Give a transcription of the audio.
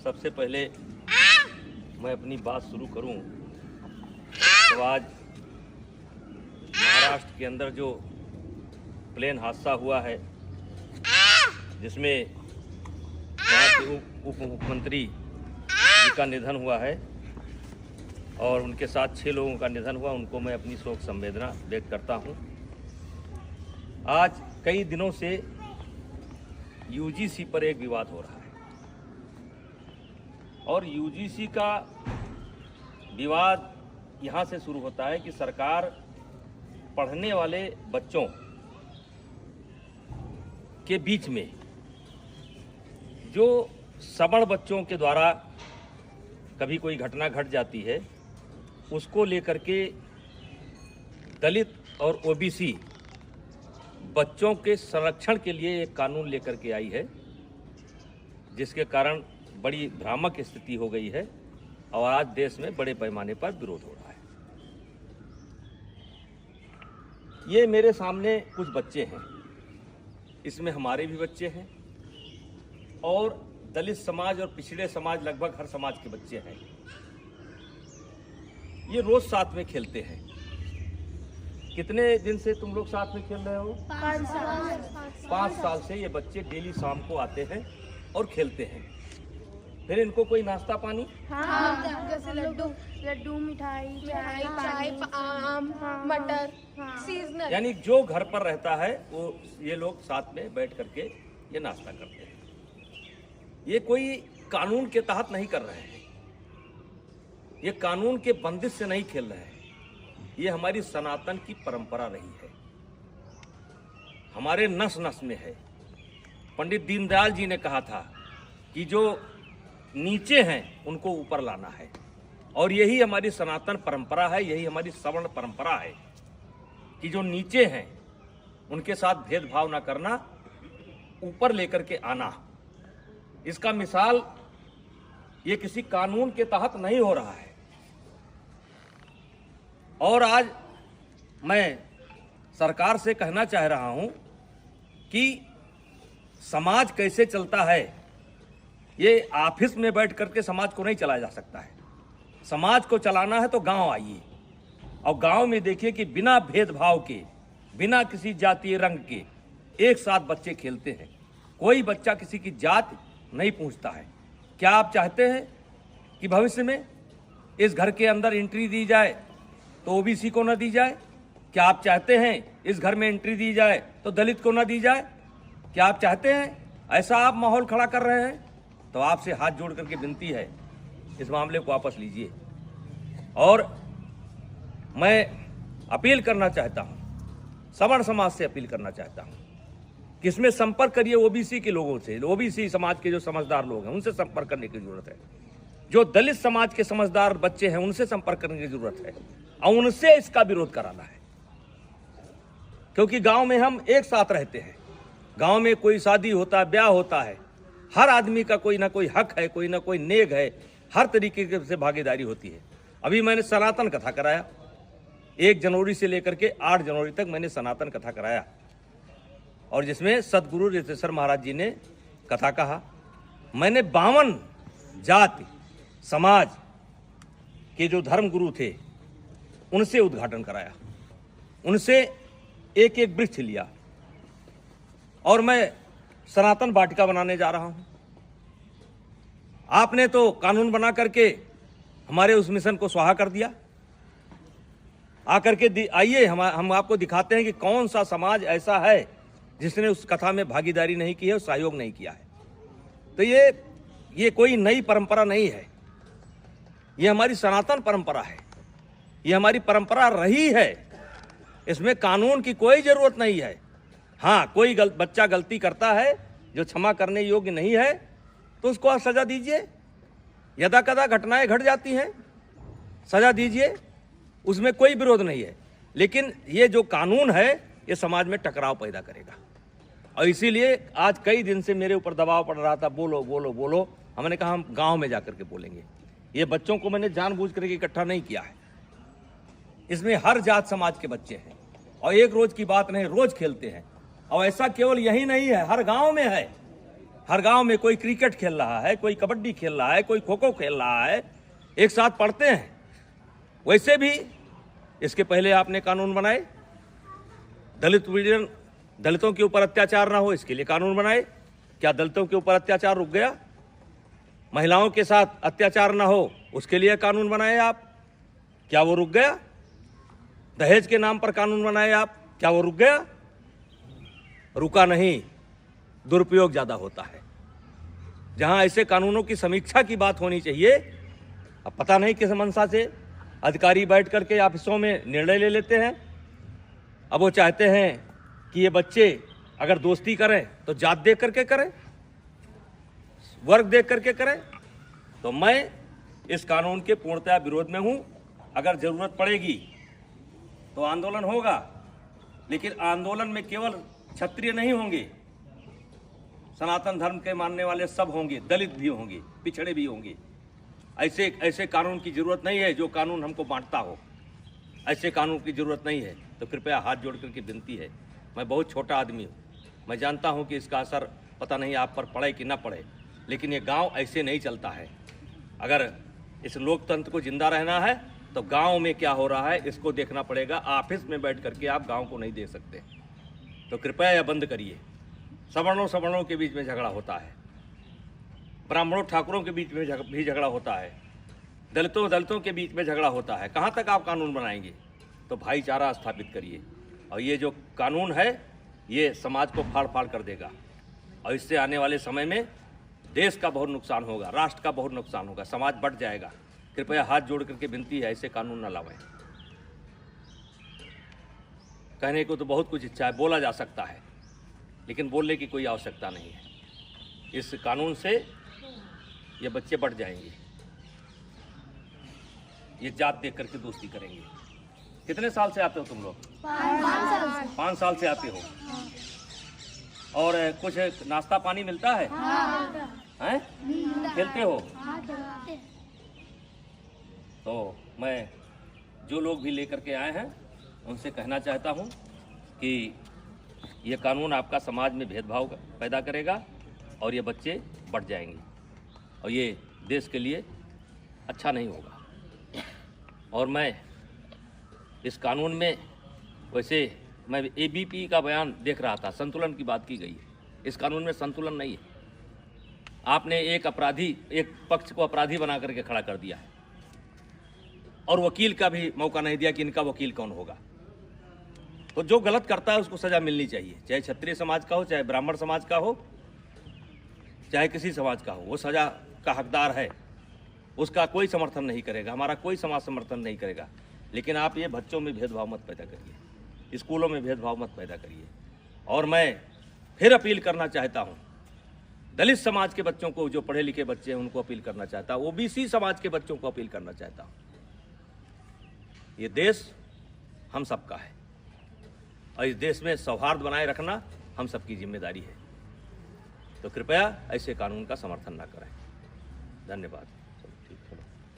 सबसे पहले मैं अपनी बात शुरू करूं तो आज महाराष्ट्र के अंदर जो प्लेन हादसा हुआ है जिसमें वहाँ के उप मुख्यमंत्री जी का निधन हुआ है और उनके साथ 6 लोगों का निधन हुआ, उनको मैं अपनी शोक संवेदना व्यक्त करता हूँ। आज कई दिनों से यूजीसी पर एक विवाद हो रहा है और यूजीसी का विवाद यहाँ से शुरू होता है कि सरकार पढ़ने वाले बच्चों के बीच में जो सवर्ण बच्चों के द्वारा कभी कोई घटना घट जाती है उसको लेकर के दलित और ओबीसी बच्चों के संरक्षण के लिए एक कानून लेकर के आई है, जिसके कारण बड़ी भ्रामक स्थिति हो गई है और आज देश में बड़े पैमाने पर विरोध हो रहा है। ये मेरे सामने कुछ बच्चे हैं, इसमें हमारे भी बच्चे हैं और दलित समाज और पिछड़े समाज, लगभग हर समाज के बच्चे हैं। ये रोज साथ में खेलते हैं। कितने दिन से तुम लोग साथ में खेल रहे हो? 5 साल से ये बच्चे डेली शाम को आते हैं और खेलते हैं। फिर इनको कोई नाश्ता पानी? हाँ, जैसे लड्डू, मिठाई, चाय, आम, मटर, सीजनल। यानी जो घर पर रहता है वो ये लोग साथ में बैठ करके ये नाश्ता करते हैं। ये कोई कानून के तहत नहीं कर रहे हैं, ये कानून के बंदिश से नहीं खेल रहे हैं। ये हमारी सनातन की परंपरा रही है, हमारे नस नस में है। पंडित दीनदयाल जी ने कहा था कि जो नीचे हैं उनको ऊपर लाना है और यही हमारी सनातन परंपरा है, यही हमारी सवर्ण परंपरा है कि जो नीचे हैं उनके साथ भेदभाव ना करना, ऊपर लेकर के आना। इसका मिसाल ये किसी कानून के तहत नहीं हो रहा है। और आज मैं सरकार से कहना चाह रहा हूं कि समाज कैसे चलता है, ये ऑफिस में बैठ करके समाज को नहीं चलाया जा सकता है। समाज को चलाना है तो गांव आइए और गांव में देखिए कि बिना भेदभाव के, बिना किसी जातीय रंग के एक साथ बच्चे खेलते हैं। कोई बच्चा किसी की जात नहीं पूछता है। क्या आप चाहते हैं कि भविष्य में इस घर के अंदर एंट्री दी जाए तो ओबीसी को न दी जाए? क्या आप चाहते हैं इस घर में एंट्री दी जाए तो दलित को न दी जाए? क्या आप चाहते हैं ऐसा आप माहौल खड़ा कर रहे हैं? तो आपसे हाथ जोड़ करके विनती है, इस मामले को वापस लीजिए। और मैं अपील करना चाहता हूं, सवर्ण समाज से अपील करना चाहता हूं कि इसमें संपर्क करिए ओबीसी के लोगों से। ओबीसी समाज के जो समझदार लोग हैं उनसे संपर्क करने की जरूरत है। जो दलित समाज के समझदार बच्चे हैं उनसे संपर्क करने की जरूरत है और उनसे इसका विरोध कराना है, क्योंकि गांव में हम एक साथ रहते हैं। गांव में कोई शादी होता है, ब्याह होता है, हर आदमी का कोई ना कोई हक है, कोई ना कोई नेग है, हर तरीके से भागीदारी होती है। अभी मैंने सनातन कथा कराया, 1 जनवरी से लेकर के 8 जनवरी तक मैंने सनातन कथा कराया और जिसमें सदगुरु रितेश्वर महाराज जी ने कथा कहा। मैंने 52 जाति समाज के जो धर्म गुरु थे उनसे उद्घाटन कराया, उनसे एक एक वृक्ष लिया और मैं सनातन वाटिका बनाने जा रहा हूं। आपने तो कानून बना करके हमारे उस मिशन को स्वाहा कर दिया। आकर के आइए हम आपको दिखाते हैं कि कौन सा समाज ऐसा है जिसने उस कथा में भागीदारी नहीं की है, सहयोग नहीं किया है। तो ये कोई नई परंपरा नहीं है, ये हमारी सनातन परंपरा है, ये हमारी परंपरा रही है। इसमें कानून की कोई जरूरत नहीं है। हाँ, कोई बच्चा गलती करता है जो क्षमा करने योग्य नहीं है तो उसको आप सजा दीजिए। यदा कदा घटनाएं घट जाती हैं, सजा दीजिए, उसमें कोई विरोध नहीं है। लेकिन ये जो कानून है ये समाज में टकराव पैदा करेगा और इसीलिए आज कई दिन से मेरे ऊपर दबाव पड़ रहा था, बोलो बोलो बोलो। हमने कहा हम गांव में जाकर के बोलेंगे। ये बच्चों को मैंने जानबूझ करके इकट्ठा नहीं किया है, इसमें हर जात समाज के बच्चे हैं और एक रोज की बात नहीं, रोज खेलते हैं। और ऐसा केवल यही नहीं है, हर गांव में है, हर गांव में कोई क्रिकेट खेल रहा है, कोई कबड्डी खेल रहा है, कोई खो खो खेल रहा है, एक साथ पढ़ते हैं। वैसे भी इसके पहले आपने कानून बनाए, दलितों के ऊपर अत्याचार ना हो इसके लिए कानून बनाए। क्या दलितों के ऊपर अत्याचार रुक गया? महिलाओं के साथ अत्याचार ना हो उसके लिए कानून बनाए आप, क्या वो रुक गया? दहेज के नाम पर कानून बनाए आप, क्या वो रुक गया? रुका नहीं, दुरुपयोग ज्यादा होता है। जहां ऐसे कानूनों की समीक्षा की बात होनी चाहिए, अब पता नहीं किस मंशा से अधिकारी बैठ करके ऑफिसों में निर्णय ले लेते हैं। अब वो चाहते हैं कि ये बच्चे अगर दोस्ती करें तो जात देख करके करें, वर्ग देख करके करें। तो मैं इस कानून के पूर्णतः विरोध में हूं। अगर जरूरत पड़ेगी तो आंदोलन होगा, लेकिन आंदोलन में केवल क्षत्रिय नहीं होंगे, सनातन धर्म के मानने वाले सब होंगे, दलित भी होंगे, पिछड़े भी होंगे। ऐसे कानून की जरूरत नहीं है जो कानून हमको बांटता हो। ऐसे कानून की जरूरत नहीं है। तो कृपया हाथ जोड़ करके विनती है, मैं बहुत छोटा आदमी हूँ, मैं जानता हूँ कि इसका असर पता नहीं आप पर पड़े कि ना पड़े, लेकिन ये गांव ऐसे नहीं चलता है। अगर इस लोकतंत्र को जिंदा रहना है तो गांव में क्या हो रहा है इसको देखना पड़ेगा। ऑफिस में बैठ करके आप गांव को नहीं देख सकते। तो कृपया यह बंद करिए। सवर्णों के बीच में झगड़ा होता है, ब्राह्मणों ठाकुरों के बीच में भी झगड़ा होता है, दलितों के बीच में झगड़ा होता है। कहाँ तक आप कानून बनाएंगे? तो भाईचारा स्थापित करिए। और ये जो कानून है ये समाज को फाड़ फाड़ कर देगा, और इससे आने वाले समय में देश का बहुत नुकसान होगा, राष्ट्र का बहुत नुकसान होगा, समाज बढ़ जाएगा। कृपया हाथ जोड़ करके विनती है, ऐसे कानून न लावें। कहने को तो बहुत कुछ इच्छा है, बोला जा सकता है, लेकिन बोलने की कोई आवश्यकता नहीं है। इस कानून से ये बच्चे बढ़ जाएंगे, ये जात देख करके दोस्ती करेंगे। कितने साल से आते हो तुम लोग? 5 साल से आते हो। और कुछ नाश्ता पानी मिलता है? हैं? खेलते हो? तो मैं जो लोग भी लेकर के आए हैं उनसे कहना चाहता हूं कि ये कानून आपका समाज में भेदभाव पैदा करेगा और ये बच्चे बढ़ जाएंगे, और ये देश के लिए अच्छा नहीं होगा। और मैं इस कानून में, वैसे मैं एबीपी का बयान देख रहा था, संतुलन की बात की गई है। इस कानून में संतुलन नहीं है। आपने एक पक्ष को अपराधी बना करके खड़ा कर दिया है, और वकील का भी मौका नहीं दिया कि इनका वकील कौन होगा। तो जो गलत करता है उसको सजा मिलनी चाहिए, चाहे क्षत्रिय समाज का हो, चाहे ब्राह्मण समाज का हो, चाहे किसी समाज का हो, वो सजा का हकदार है। उसका कोई समर्थन नहीं करेगा, हमारा कोई समाज समर्थन नहीं करेगा। लेकिन आप ये बच्चों में भेदभाव मत पैदा करिए, स्कूलों में भेदभाव मत पैदा करिए। और मैं फिर अपील करना चाहता हूँ दलित समाज के बच्चों को, जो पढ़े लिखे बच्चे हैं उनको अपील करना चाहता हूँ, ओबीसी समाज के बच्चों को अपील करना चाहता हूँ। ये देश हम सबका है, और इस देश में सौहार्द बनाए रखना हम सबकी जिम्मेदारी है। तो कृपया ऐसे कानून का समर्थन न करें। धन्यवाद।